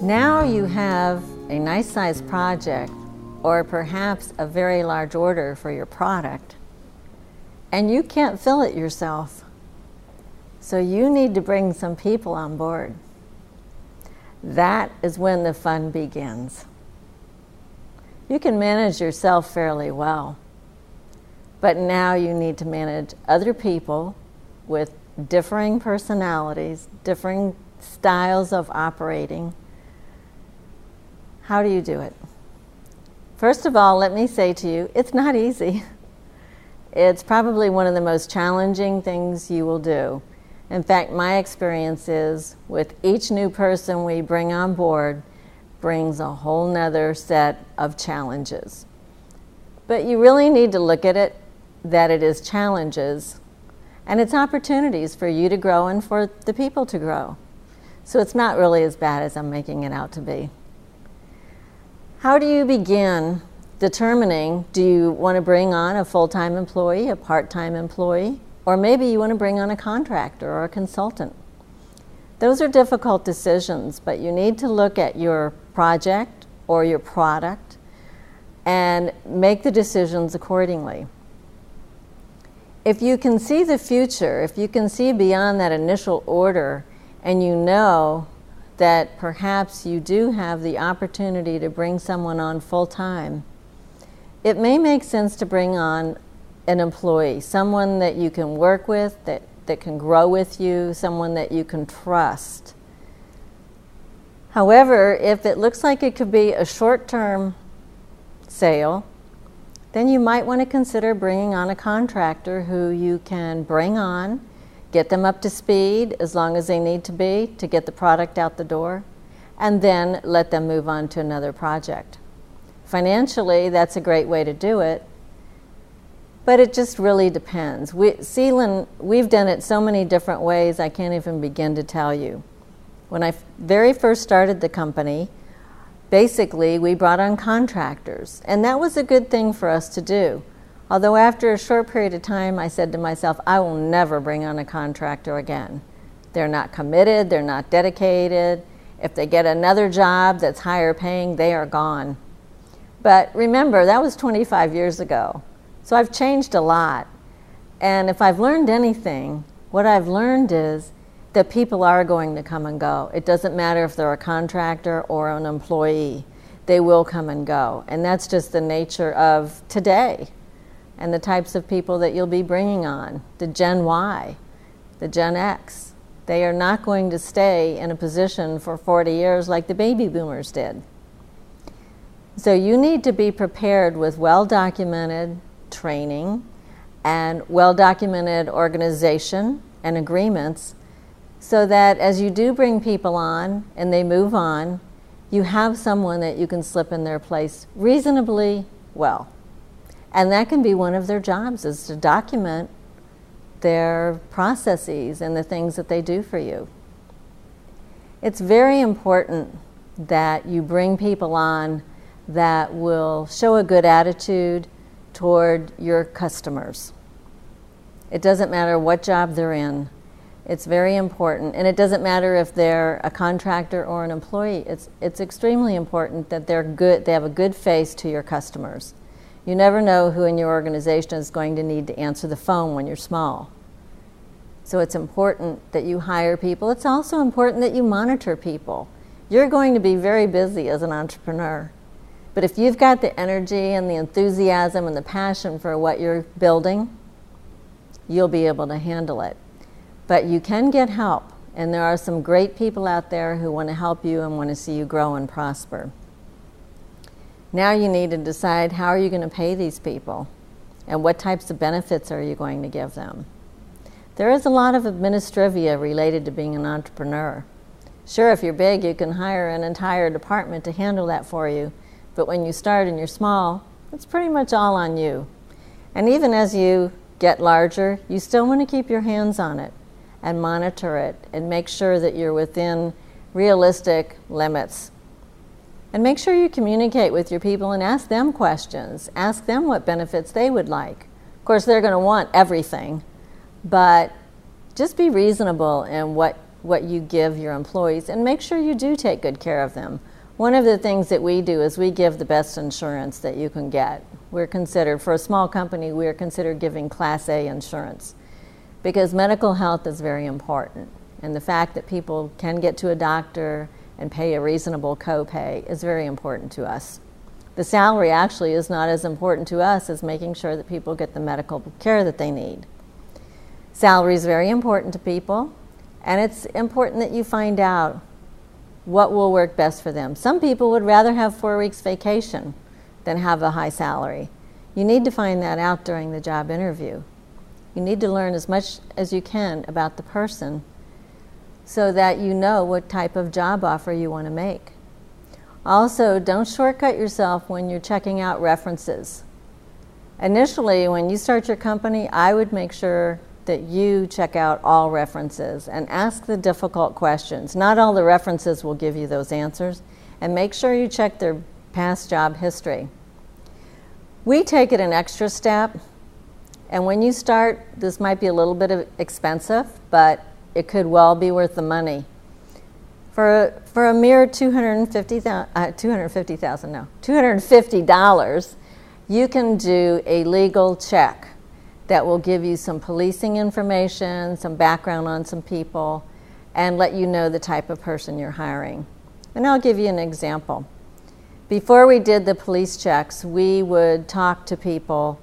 Now you have a nice sized project or perhaps a very large order for your product, and you can't fill it yourself. So you need to bring some people on board. That is when the fun begins. You can manage yourself fairly well, but now you need to manage other people with differing personalities, differing styles of operating. How do you do it? First of all, let me say to you, it's not easy. It's probably one of the most challenging things you will do. In fact, my experience is with each new person we bring on board brings a whole nother set of challenges. But you really need to look at it that it is challenges and it's opportunities for you to grow and for the people to grow. So it's not really as bad as I'm making it out to be. How do you begin determining, do you want to bring on a full-time employee, a part-time employee, or maybe you want to bring on a contractor or a consultant? Those are difficult decisions, but you need to look at your project or your product and make the decisions accordingly. If you can see the future, if you can see beyond that initial order, and you know that perhaps you do have the opportunity to bring someone on full-time, it may make sense to bring on an employee, someone that you can work with, that can grow with you, someone that you can trust. However, if it looks like it could be a short-term sale, then you might want to consider bringing on a contractor who you can bring on, get them up to speed as long as they need to be to get the product out the door, and then let them move on to another project. Financially, that's a great way to do it, but it just really depends. Sealund, we've done it so many different ways, I can't even begin to tell you. When I very first started the company, basically we brought on contractors, and that was a good thing for us to do. Although after a short period of time, I said to myself, I will never bring on a contractor again. They're not committed, they're not dedicated. If they get another job that's higher paying, they are gone. But remember, that was 25 years ago. So I've changed a lot. And if I've learned anything, what I've learned is that people are going to come and go. It doesn't matter if they're a contractor or an employee. They will come and go. And that's just the nature of today and the types of people that you'll be bringing on. The Gen Y, the Gen X. They are not going to stay in a position for 40 years like the baby boomers did. So you need to be prepared with well-documented training and well-documented organization and agreements so that as you do bring people on and they move on, you have someone that you can slip in their place reasonably well. And that can be one of their jobs, is to document their processes and the things that they do for you. It's very important that you bring people on that will show a good attitude toward your customers. It doesn't matter what job they're in. It's very important. And it doesn't matter if they're a contractor or an employee. It's extremely important that they're good, they have a good face to your customers. You never know who in your organization is going to need to answer the phone when you're small. So it's important that you hire people. It's also important that you monitor people. You're going to be very busy as an entrepreneur. But if you've got the energy and the enthusiasm and the passion for what you're building, you'll be able to handle it. But you can get help, and there are some great people out there who want to help you and want to see you grow and prosper. Now you need to decide, how are you going to pay these people? And what types of benefits are you going to give them? There is a lot of administrivia related to being an entrepreneur. Sure, if you're big, you can hire an entire department to handle that for you. But when you start and you're small, it's pretty much all on you. And even as you get larger, you still want to keep your hands on it and monitor it and make sure that you're within realistic limits. And make sure you communicate with your people and ask them questions. Ask them what benefits they would like. Of course, they're going to want everything, but just be reasonable in what what you give your employees, and make sure you do take good care of them. One of the things that we do is we give the best insurance that you can get. We're considered, for a small company, we are considered giving Class A insurance because medical health is very important. And the fact that people can get to a doctor and pay a reasonable copay is very important to us. The salary actually is not as important to us as making sure that people get the medical care that they need. Salary is very important to people, and it's important that you find out what will work best for them. Some people would rather have 4 weeks vacation than have a high salary. You need to find that out during the job interview. You need to learn as much as you can about the person so that you know what type of job offer you want to make. Also, don't shortcut yourself when you're checking out references. Initially, when you start your company, I would make sure that you check out all references and ask the difficult questions. Not all the references will give you those answers, and make sure you check their past job history. We take it an extra step, and when you start, this might be a little bit expensive, but it could well be worth the money. For a mere $250, you can do a legal check that will give you some policing information, some background on some people, and let you know the type of person you're hiring. And I'll give you an example. Before we did the police checks, we would talk to people,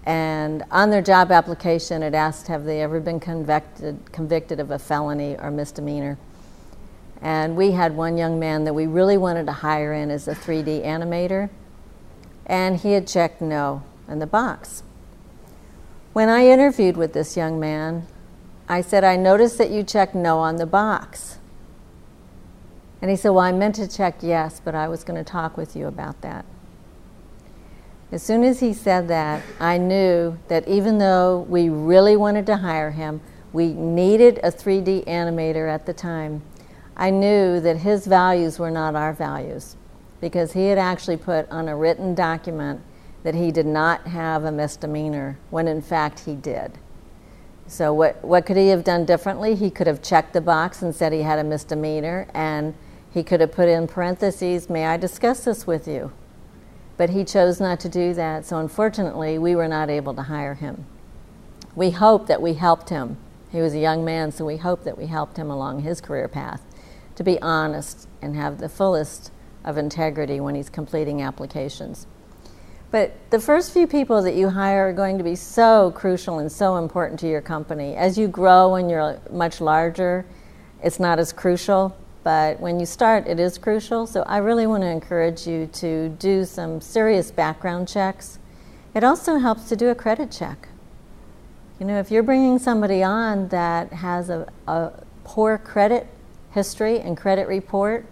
and on their job application it asked, have they ever been convicted of a felony or misdemeanor? And we had one young man that we really wanted to hire in as a 3D animator, and he had checked no in the box. When I interviewed with this young man, I said, I noticed that you checked no on the box. And he said, well, I meant to check yes, but I was going to talk with you about that. As soon as he said that, I knew that even though we really wanted to hire him, we needed a 3D animator at the time, I knew that his values were not our values, because he had actually put on a written document that he did not have a misdemeanor, when in fact he did. So what could he have done differently? He could have checked the box and said he had a misdemeanor, and he could have put in parentheses, may I discuss this with you? But he chose not to do that, so unfortunately we were not able to hire him. We hope that we helped him. He was a young man, so we hope that we helped him along his career path to be honest and have the fullest of integrity when he's completing applications. But the first few people that you hire are going to be so crucial and so important to your company. As you grow and you're much larger, it's not as crucial, but when you start, it is crucial. So I really want to encourage you to do some serious background checks. It also helps to do a credit check. You know, if you're bringing somebody on that has a poor credit history and credit report,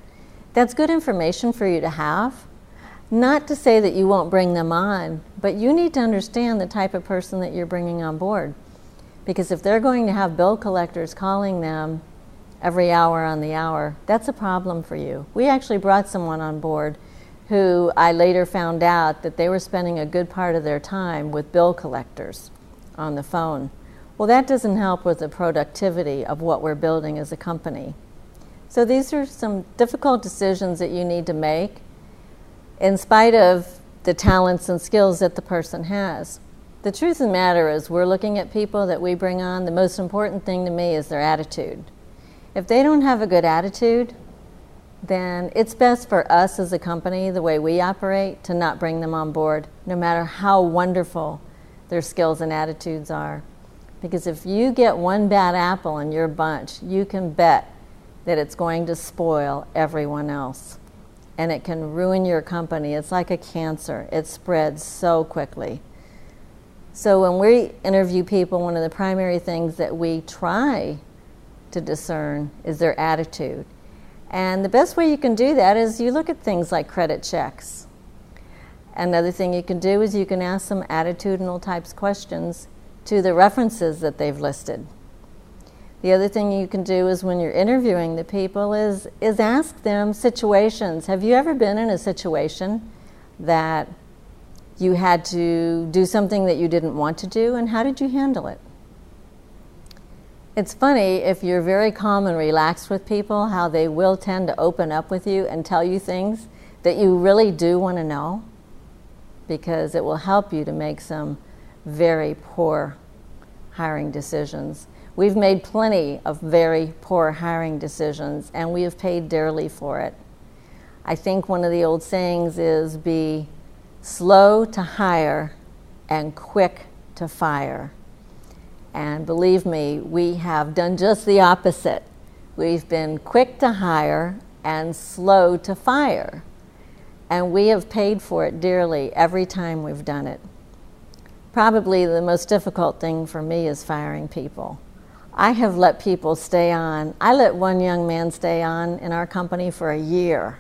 that's good information for you to have. Not to say that you won't bring them on, but you need to understand the type of person that you're bringing on board. Because if they're going to have bill collectors calling them every hour on the hour, that's a problem for you. We actually brought someone on board who I later found out that they were spending a good part of their time with bill collectors on the phone. Well, that doesn't help with the productivity of what we're building as a company. So these are some difficult decisions that you need to make in spite of the talents and skills that the person has. The truth of the matter is, we're looking at people that we bring on. The most important thing to me is their attitude. If they don't have a good attitude, then it's best for us as a company, the way we operate, to not bring them on board, no matter how wonderful their skills and attitudes are. Because if you get one bad apple in your bunch, you can bet that it's going to spoil everyone else. And it can ruin your company. It's like a cancer. It spreads so quickly. So when we interview people, one of the primary things that we try to discern is their attitude. And the best way you can do that is you look at things like credit checks. Another thing you can do is you can ask some attitudinal types questions to the references that they've listed. The other thing you can do is when you're interviewing the people is ask them situations. Have you ever been in a situation that you had to do something that you didn't want to do, and how did you handle it? It's funny, if you're very calm and relaxed with people, how they will tend to open up with you and tell you things that you really do want to know, because it will help you to make some very poor hiring decisions. We've made plenty of very poor hiring decisions, and we have paid dearly for it. I think one of the old sayings is, be slow to hire and quick to fire. And believe me, we have done just the opposite. We've been quick to hire and slow to fire. And we have paid for it dearly every time we've done it. Probably the most difficult thing for me is firing people. I have let people stay on. I let one young man stay on in our company for a year.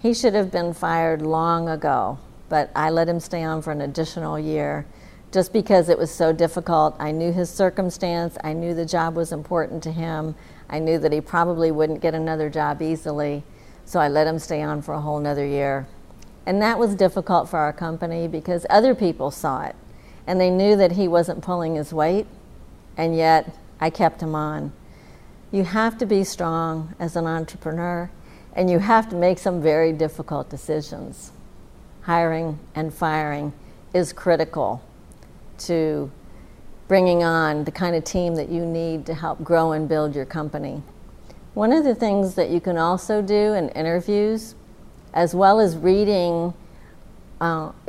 He should have been fired long ago, but I let him stay on for an additional year just because it was so difficult. I knew his circumstance. I knew the job was important to him. I knew that he probably wouldn't get another job easily, so I let him stay on for a whole nother year. And that was difficult for our company because other people saw it, and they knew that he wasn't pulling his weight, and yet I kept him on. You have to be strong as an entrepreneur, and you have to make some very difficult decisions. Hiring and firing is critical to bringing on the kind of team that you need to help grow and build your company. One of the things that you can also do in interviews, as well as reading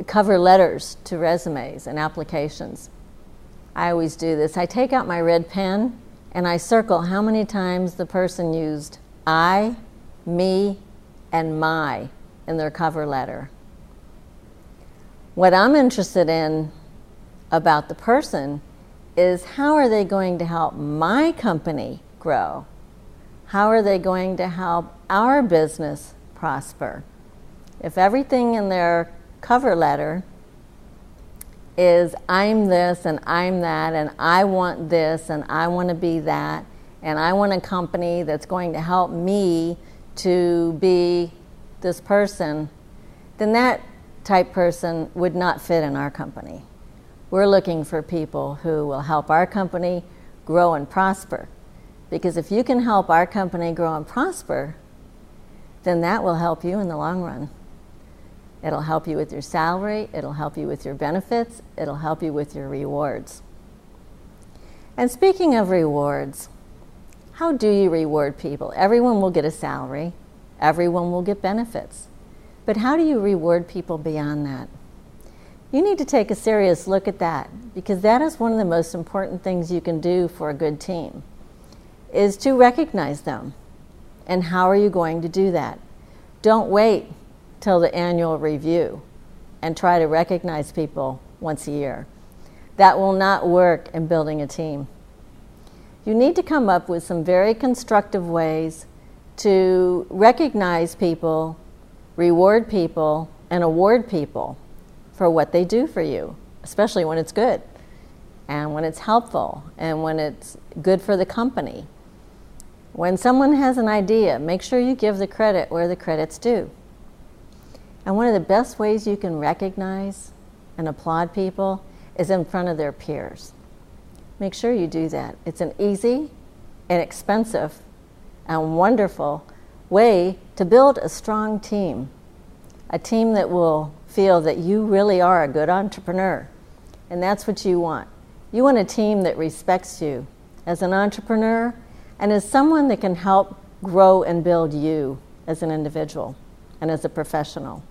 cover letters to resumes and applications. I always do this. I take out my red pen and I circle how many times the person used I, me, and my in their cover letter. What I'm interested in about the person is, how are they going to help my company grow? How are they going to help our business prosper? If everything in their cover letter is I'm this and I'm that and I want this and I want to be that and I want a company that's going to help me to be this person, then that type person would not fit in our company. We're looking for people who will help our company grow and prosper. Because if you can help our company grow and prosper, then that will help you in the long run. It'll help you with your salary, it'll help you with your benefits, it'll help you with your rewards. And speaking of rewards, how do you reward people? Everyone will get a salary, everyone will get benefits. But how do you reward people beyond that? You need to take a serious look at that, because that is one of the most important things you can do for a good team, is to recognize them. And how are you going to do that? Don't wait till the annual review and try to recognize people once a year. That will not work in building a team. You need to come up with some very constructive ways to recognize people, reward people, and award people for what they do for you, especially when it's good, and when it's helpful, and when it's good for the company. When someone has an idea, make sure you give the credit where the credit's due. And one of the best ways you can recognize and applaud people is in front of their peers. Make sure you do that. It's an easy, inexpensive, and wonderful way to build a strong team. A team that will feel that you really are a good entrepreneur. And that's what you want. You want a team that respects you as an entrepreneur and as someone that can help grow and build you as an individual and as a professional.